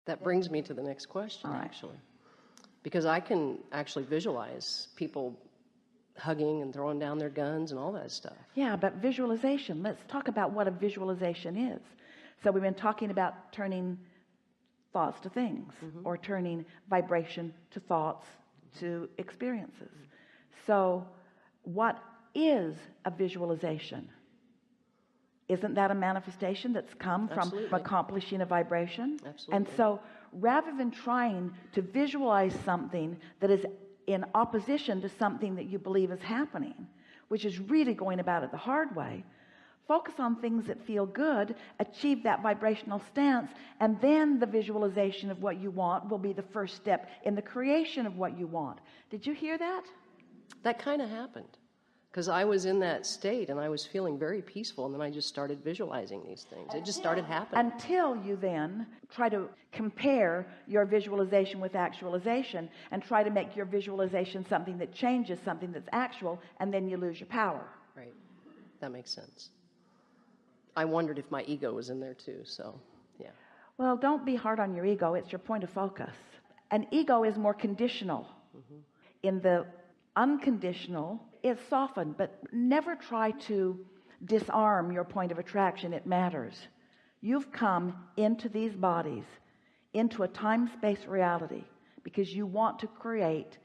That brings me to the next question, actually. Because I can actually visualize people hugging and throwing down their guns and all that stuff. Yeah, but visualization, let's talk about what a visualization is. So we've been talking about turning thoughts to things, or turning vibration to thoughts to experiences. So what is a visualization? Isn't that a manifestation that's come from accomplishing a vibration? Absolutely. And so rather than trying to visualize something that is in opposition to something that you believe is happening, which is really going about it the hard way, focus on things that feel good, achieve that vibrational stance, and then the visualization of what you want will be the first step in the creation of what you want. Did you hear that? That kind of happened. Because I was in that state and I was feeling very peaceful, and then I just started visualizing these things. It just started happening. Until you then try to compare your visualization with actualization and try to make your visualization something that changes something that's actual, and then you lose your power. Right. That makes sense. I wondered if my ego was in there too, so yeah. Well, don't be hard on your ego. It's your point of focus. An ego is more conditional. In the unconditional, it's softened, but never try to disarm your point of attraction. It matters. You've come into these bodies, into a time-space reality, because you want to create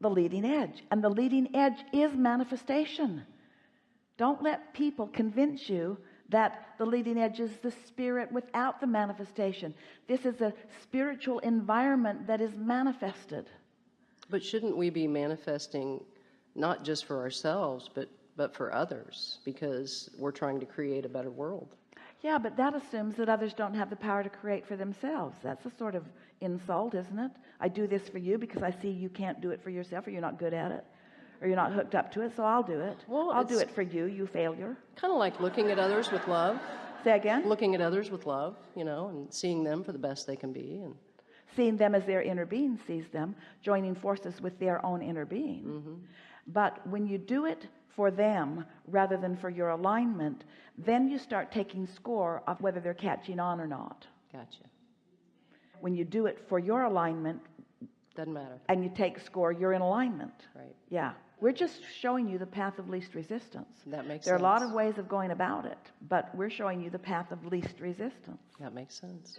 the leading edge, and the leading edge is manifestation. Don't let people convince you that the leading edge is the spirit without the manifestation. This is a spiritual environment that is manifested. But shouldn't we be manifesting not just for ourselves, but for others, because we're trying to create a better world? Yeah, but that assumes that others don't have the power to create for themselves. That's a sort of insult, isn't it? I do this for you because I see you can't do it for yourself, or you're not good at it, or you're not hooked up to it, so I'll do it. Well, I'll do it for you, you failure. Kind of like looking at others with love. Say again? Looking at others with love, you know, and seeing them for the best they can be, and seeing them as their inner being sees them, joining forces with their own inner being. But when you do it for them rather than for your alignment, then you start taking score of whether they're catching on or not. Gotcha. When you do it for your alignment, doesn't matter, and you take score, you're in alignment. Right. Yeah. We're just showing you the path of least resistance. That makes sense. There are a lot of ways of going about it, but we're showing you the path of least resistance. That makes sense.